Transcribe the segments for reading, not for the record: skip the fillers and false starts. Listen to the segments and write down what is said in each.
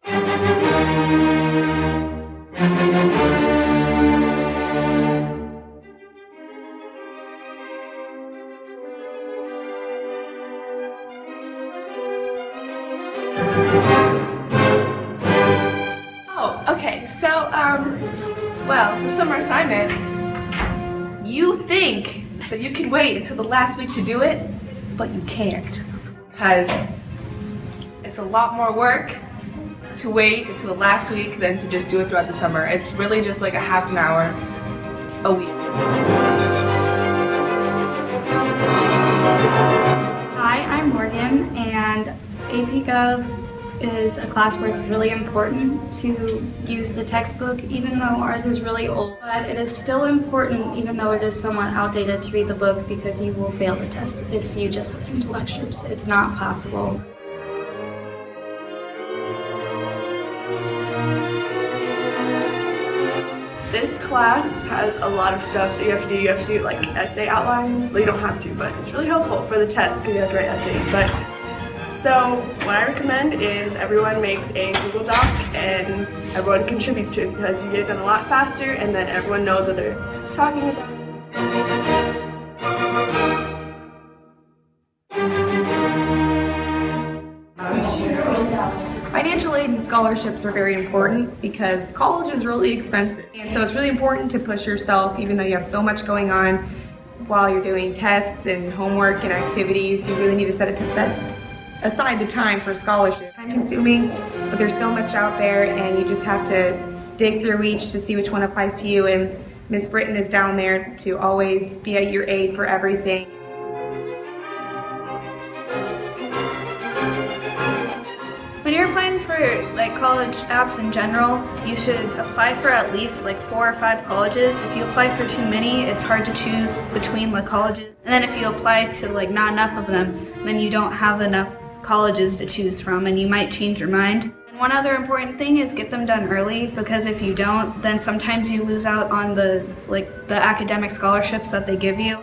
Oh, okay, so, well, the summer assignment, you think that you can wait until the last week to do it, but you can't, because it's a lot more work to wait until the last week than to just do it throughout the summer. It's really just like a half an hour a week. Hi, I'm Morgan, and AP Gov is a class where it's really important to use the textbook, even though ours is really old. But it is still important, even though it is somewhat outdated, to read the book, because you will fail the test if you just listen to lectures. It's not possible. This class has a lot of stuff that you have to do. You have to do like essay outlines. Well, you don't have to, but it's really helpful for the test because you have to write essays. So what I recommend is everyone makes a Google Doc and everyone contributes to it, because you get it done a lot faster and then everyone knows what they're talking about. Financial aid and scholarships are very important because college is really expensive. And so it's really important to push yourself, even though you have so much going on while you're doing tests and homework and activities. You really need to set aside the time for scholarship. Time consuming, but there's so much out there and you just have to dig through each to see which one applies to you, and Miss Britton is down there to always be at your aid for everything. When you're applying for like college apps in general, you should apply for at least like 4 or 5 colleges. If you apply for too many, it's hard to choose between the colleges. And then if you apply to like not enough of them, then you don't have enough colleges to choose from and you might change your mind. And one other important thing is get them done early, because if you don't, then sometimes you lose out on the academic scholarships that they give you.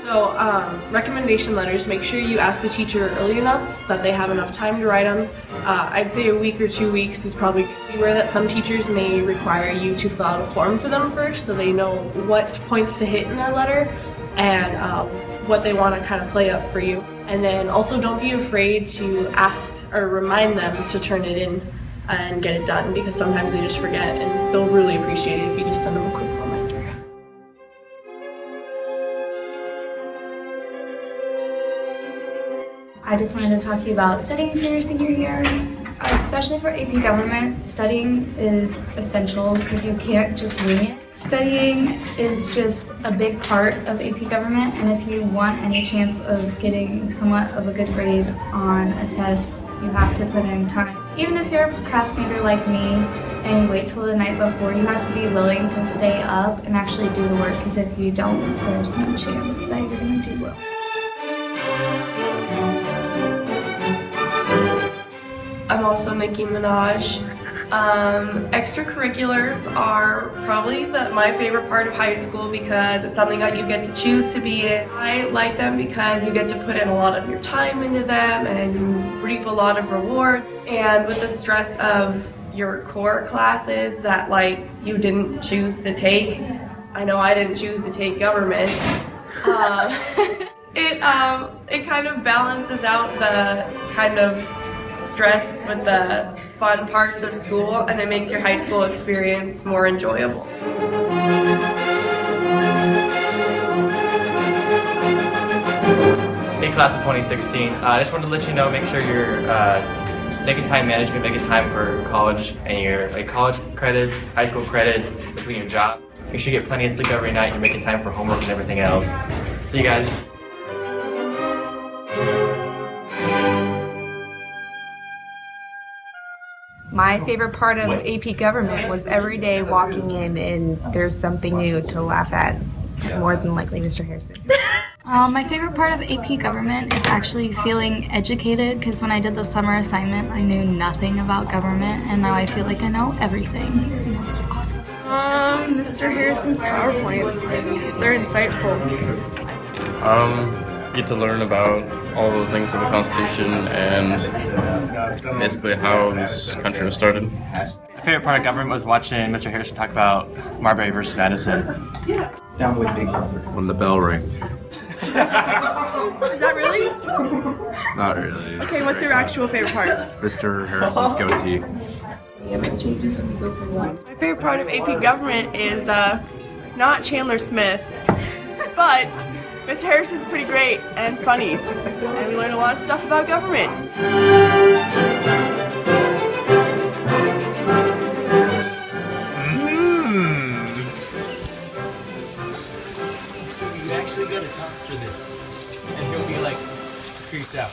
So recommendation letters, make sure you ask the teacher early enough that they have enough time to write them. I'd say a week or 2 weeks is probably good. Beware that some teachers may require you to fill out a form for them first, so they know what points to hit in their letter and what they want to kind of play up for you. And then also don't be afraid to ask or remind them to turn it in and get it done, because sometimes they just forget, and they'll really appreciate it if you just send them a quick reminder. I just wanted to talk to you about studying for your senior year. Especially for AP Government, studying is essential because you can't just wing it. Studying is just a big part of AP Government, and if you want any chance of getting somewhat of a good grade on a test, you have to put in time. Even if you're a procrastinator like me and you wait till the night before, you have to be willing to stay up and actually do the work, because if you don't, there's no chance that you're going to do well. I'm also Nicki Minaj. Extracurriculars are probably my favorite part of high school because it's something that you get to choose to be in. I like them because you get to put in a lot of your time into them and you reap a lot of rewards. And with the stress of your core classes that you didn't choose to take, I know I didn't choose to take government, it kind of balances out the kind of stress with the fun parts of school, and it makes your high school experience more enjoyable. Hey class of 2016, I just wanted to let you know, make sure you're making time management, making time for college and your college credits, high school credits, between your job. Make sure you get plenty of sleep every night, you're making time for homework and everything else. See you guys. My favorite part of AP Government was every day walking in and there's something new to laugh at, more than likely Mr. Harrison. My favorite part of AP Government is actually feeling educated, because when I did the summer assignment, I knew nothing about government, and now I feel like I know everything, and that's awesome. Mr. Harrison's PowerPoints, because they're insightful. get to learn about all the things of the Constitution and basically how this country was started. My favorite part of government was watching Mr. Harrison talk about Marbury versus Madison. Down with Big Brother. When the bell rings. Is that really? Not really. Okay, what's your actual favorite part? Mr. Harrison's goatee. My favorite part of AP Government is not Chandler Smith, but Mr. Harrison's pretty great and funny, and we learn a lot of stuff about government. You actually gotta talk for this, and he'll be like creeped out.